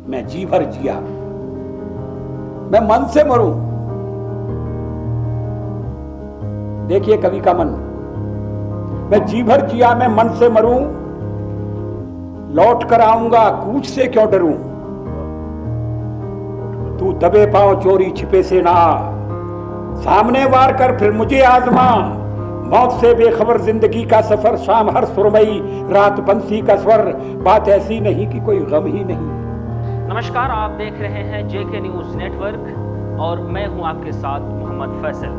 मैं जी भर जिया, मैं मन से मरूं। देखिए कवि का मन, मैं जी भर जिया मैं मन से मरूं, लौट कर आऊंगा कूच से क्यों डरूं। तू दबे पांव चोरी छिपे से ना, सामने वार कर फिर मुझे आजमा। मौत से बेखबर जिंदगी का सफर, शाम हर सुरमई रात बंसी का स्वर, बात ऐसी नहीं कि कोई गम ही नहीं। नमस्कार, आप देख रहे हैं जेके न्यूज नेटवर्क और मैं हूं आपके साथ मोहम्मद फैसल।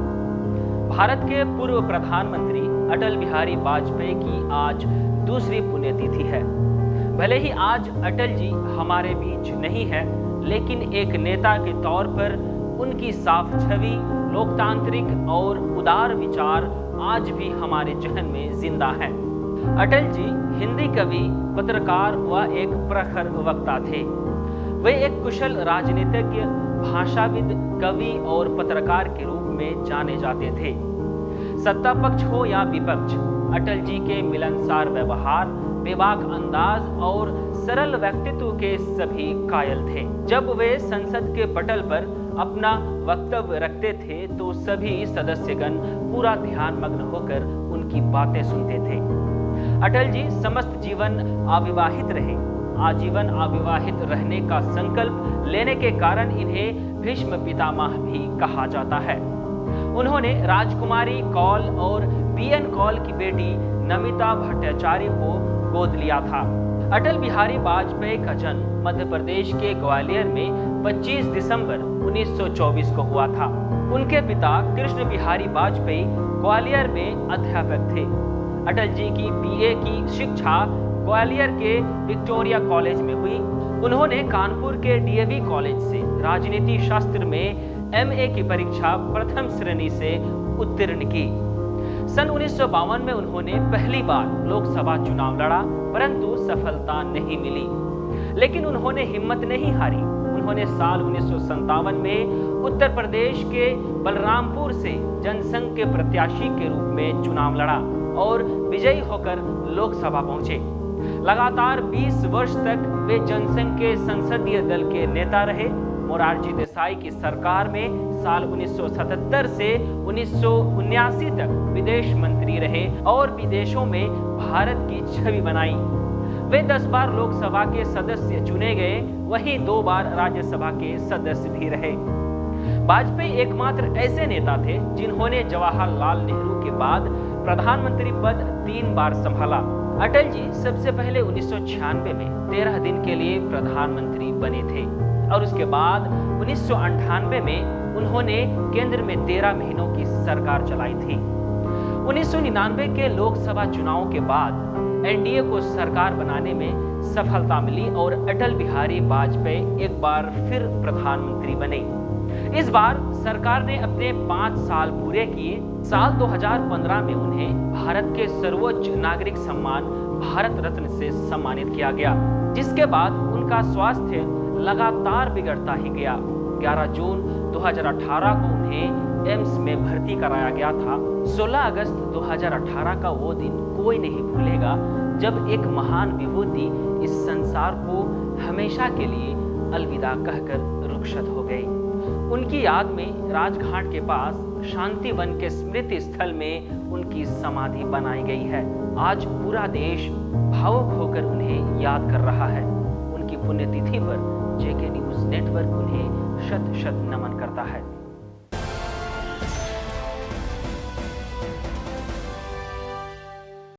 भारत के पूर्व प्रधानमंत्री अटल बिहारी वाजपेयी की आज दूसरी पुण्यतिथि है। भले ही आज अटल जी हमारे बीच नहीं है, लेकिन एक नेता के तौर पर उनकी साफ छवि, लोकतांत्रिक और उदार विचार आज भी हमारे जहन में जिंदा है। अटल जी हिंदी कवि, पत्रकार व एक प्रखर वक्ता थे। वे एक कुशल राजनीतिज्ञ, भाषाविद, कवि और पत्रकार के रूप में जाने जाते थे। सत्ता पक्ष हो या विपक्ष, अटल जी के मिलनसार व्यवहार, बेबाक अंदाज और सरल व्यक्तित्व के सभी कायल थे। जब वे संसद के पटल पर अपना वक्तव्य रखते थे तो सभी सदस्यगण पूरा ध्यान मग्न होकर उनकी बातें सुनते थे। अटल जी समस्त जीवन अविवाहित रहे। आजीवन अविवाहित रहने का संकल्प लेने के कारण इन्हें भीष्म पितामह भी कहा जाता है। उन्होंने राजकुमारी कौल और बीएन कौल की बेटी नमिता भट्टाचार्य को गोद लिया था। अटल बिहारी वाजपेयी का जन्म मध्य प्रदेश के ग्वालियर में 25 दिसंबर 1924 को हुआ था। उनके पिता कृष्ण बिहारी वाजपेयी ग्वालियर में अध्यापक थे। अटल जी की बीए की शिक्षा ग्वालियर के विक्टोरिया कॉलेज में हुई। उन्होंने कानपुर के डीएवी कॉलेज से राजनीति शास्त्र में एमए की परीक्षा प्रथम श्रेणी से उत्तीर्ण की। सन 1952 में उन्होंने पहली बार लोकसभा चुनाव लड़ा, परंतु सफलता नहीं मिली। लेकिन उन्होंने हिम्मत नहीं हारी। उन्होंने साल 1957 में उत्तर प्रदेश के बलरामपुर से जनसंघ के प्रत्याशी के रूप में चुनाव लड़ा और विजयी होकर लोकसभा पहुंचे। लगातार 20 वर्ष तक वे जनसंघ के संसदीय दल के नेता रहे। मोरारजी देसाई की सरकार में साल 1977 से 1979 तक विदेश मंत्री रहे और विदेशों में भारत की छवि बनाई। वे 10 बार लोकसभा के सदस्य चुने गए, वहीं 2 बार राज्यसभा के सदस्य भी रहे। वाजपेयी एकमात्र ऐसे नेता थे जिन्होंने जवाहरलाल नेहरू के बाद प्रधानमंत्री पद 3 बार संभाला। अटल जी सबसे पहले 1996 में 13 दिन के लिए प्रधानमंत्री बने थे और उसके बाद 1998 में उन्होंने केंद्र में 13 महीनों की सरकार चलाई थी। 1999 के लोकसभा चुनाव के बाद एनडीए को सरकार बनाने में सफलता मिली और अटल बिहारी वाजपेयी एक बार फिर प्रधानमंत्री बने। इस बार सरकार ने अपने 5 साल पूरे किए। साल 2015 में उन्हें भारत के सर्वोच्च नागरिक सम्मान भारत रत्न से सम्मानित किया गया, जिसके बाद उनका स्वास्थ्य लगातार बिगड़ता ही गया। 11 जून 2018 को उन्हें एम्स में भर्ती कराया गया था। 16 अगस्त 2018 का वो दिन कोई नहीं भूलेगा जब एक महान विभूति इस संसार को हमेशा के लिए अलविदा कहकर रुखसत हो गई। उनकी याद में राजघाट के पास शांति वन के स्मृति स्थल में उनकी समाधि बनाई गई है। आज पूरा देश भावुक होकर उन्हें याद कर रहा है। उनकी पुण्यतिथि पर जेके न्यूज नेटवर्क उन्हें शत शत नमन करता है।